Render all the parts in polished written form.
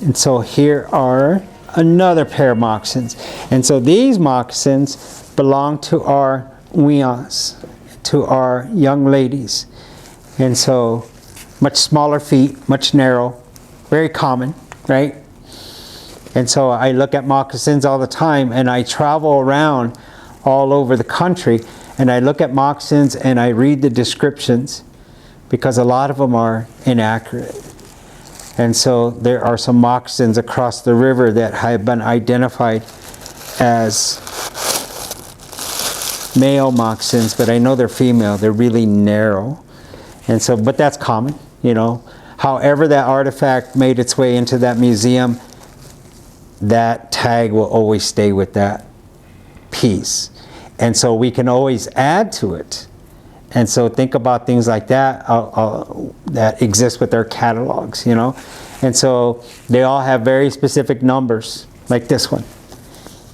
And so here are another pair of moccasins. And so these moccasins belong to our weons, to our young ladies. And so much smaller feet, much narrow, very common, right? And so I look at moccasins all the time, and I travel around all over the country, and I look at moccasins and I read the descriptions, because a lot of them are inaccurate. And so there are some moccasins across the river that have been identified as male moccasins, but I know they're female. They're really narrow. And so, but that's common, you know. However that artifact made its way into that museum, that tag will always stay with that piece. And so we can always add to it. And so think about things like that that exist with their catalogs, you know. And so they all have very specific numbers, like this one.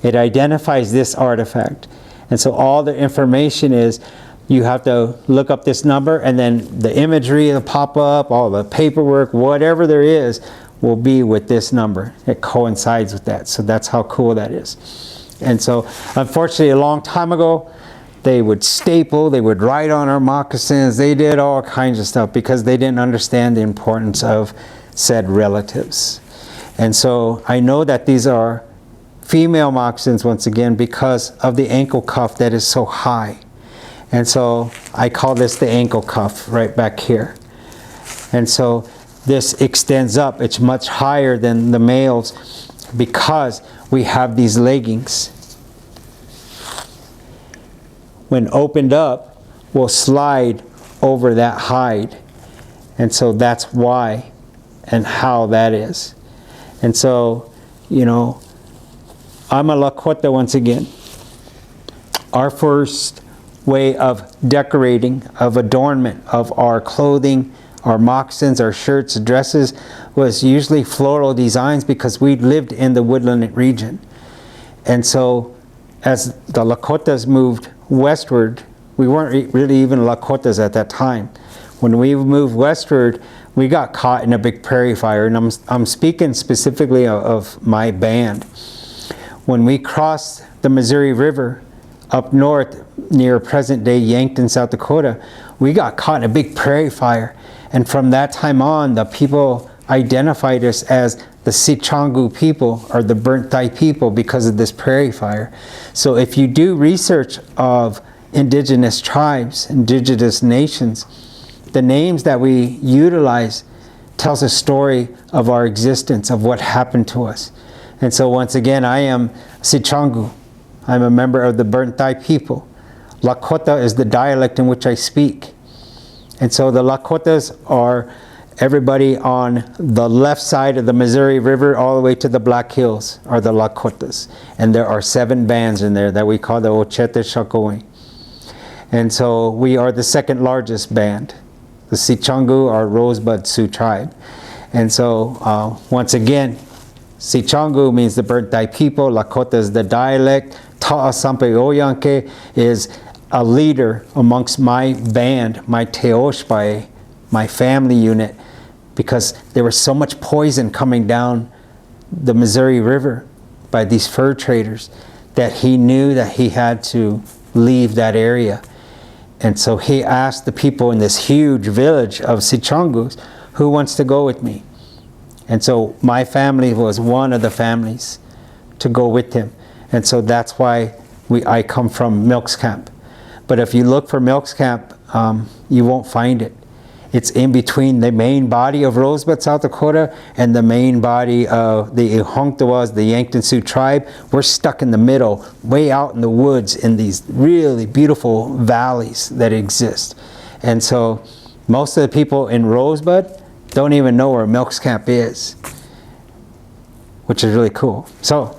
It identifies this artifact. And so all the information is, you have to look up this number, and then the imagery will pop up, all the paperwork, whatever there is, will be with this number. It coincides with that. So that's how cool that is. And so unfortunately, a long time ago, they would staple, they would write on our moccasins, they did all kinds of stuff because they didn't understand the importance of said relatives. And so I know that these are female moccasins, once again, because of the ankle cuff that is so high. And so I call this the ankle cuff right back here. And so this extends up. It's much higher than the males because we have these leggings. When opened up, will slide over that hide. And so that's why and how that is. And so, you know, I'm a Lakota once again. Our first way of decorating, of adornment of our clothing, our moccasins, our shirts, dresses, was usually floral designs because we lived in the woodland region. And so as the Lakotas moved westward, we weren't really even Lakotas at that time. When we moved westward, we got caught in a big prairie fire, and I'm speaking specifically of my band. When we crossed the Missouri River up north near present-day Yankton, South Dakota, we got caught in a big prairie fire. And from that time on, the people identified us as the Sicangu people, or the burnt thigh people, because of this prairie fire. So if you do research of indigenous tribes, indigenous nations, the names that we utilize tells a story of our existence, of what happened to us. And so once again, I am Sicangu. I'm a member of the burnt thigh people. Lakota is the dialect in which I speak. And so the Lakotas are everybody on the left side of the Missouri River all the way to the Black Hills are the Lakotas. And there are 7 bands in there that we call the Ochete Shakoi. And so we are the second largest band. The Sicangu are Rosebud Sioux tribe. And so once again, Sicangu means the burnt thigh people. Lakota is the dialect. Ta'asampe Oyanke is a leader amongst my band, my Teoshpai, my family unit, because there was so much poison coming down the Missouri River by these fur traders that he knew that he had to leave that area. And so he asked the people in this huge village of Sichangus, who wants to go with me? And so my family was one of the families to go with him. And so that's why I come from Milks Camp. But if you look for Milks Camp, you won't find it. It's in between the main body of Rosebud, South Dakota, and the main body of the Ihonktawas, the Yankton Sioux tribe. We're stuck in the middle, way out in the woods, in these really beautiful valleys that exist. And so most of the people in Rosebud don't even know where Milks Camp is, which is really cool. So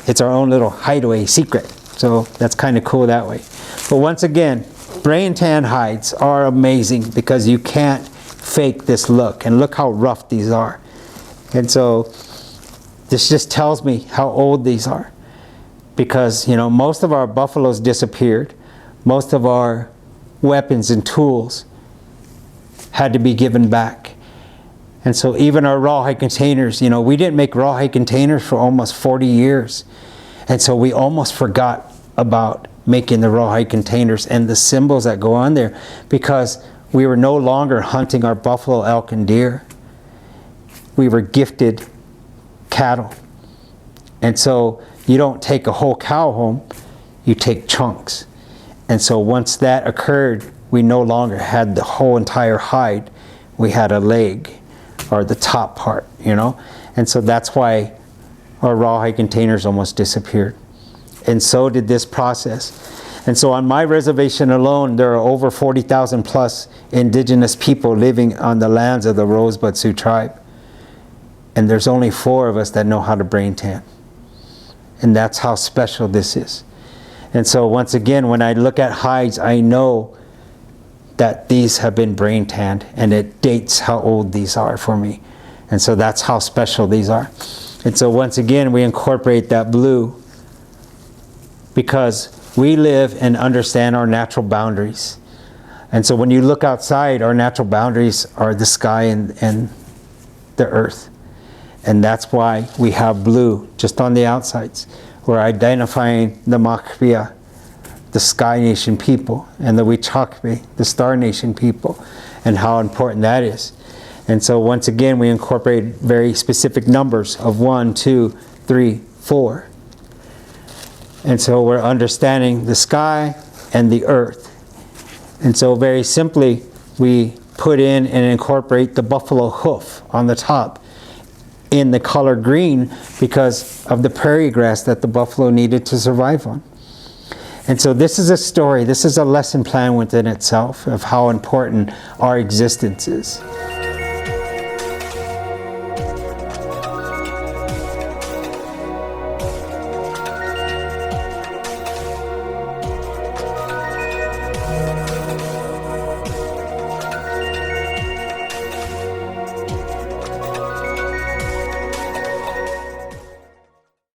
it's our own little hideaway secret. So that's kind of cool that way. But once again, brain tan hides are amazing because you can't fake this look. And look how rough these are. And so this just tells me how old these are. Because, you know, most of our buffaloes disappeared. Most of our weapons and tools had to be given back. And so even our rawhide containers, you know, we didn't make rawhide containers for almost 40 years. And so we almost forgot about making the rawhide containers and the symbols that go on there, because we were no longer hunting our buffalo, elk, and deer. We were gifted cattle. And so you don't take a whole cow home, you take chunks. And so once that occurred, we no longer had the whole entire hide. We had a leg, or the top part, you know. And so that's why our rawhide containers almost disappeared. And so did this process. And so on my reservation alone, there are over 40,000 plus indigenous people living on the lands of the Rosebud Sioux tribe. And there's only 4 of us that know how to brain tan. And that's how special this is. And so once again, when I look at hides, I know that these have been brain tanned, and it dates how old these are for me. And so that's how special these are. And so once again, we incorporate that blue because we live and understand our natural boundaries. And so when you look outside, our natural boundaries are the sky and the earth. And that's why we have blue just on the outsides. We're identifying the Makpia, the Sky Nation people, and the Wichakbe, the Star Nation people, and how important that is. And so once again, we incorporate very specific numbers of 1, 2, 3, 4. And so we're understanding the sky and the earth. And so very simply, we put in and incorporate the buffalo hoof on the top in the color green because of the prairie grass that the buffalo needed to survive on. And so this is a story, this is a lesson plan within itself of how important our existence is.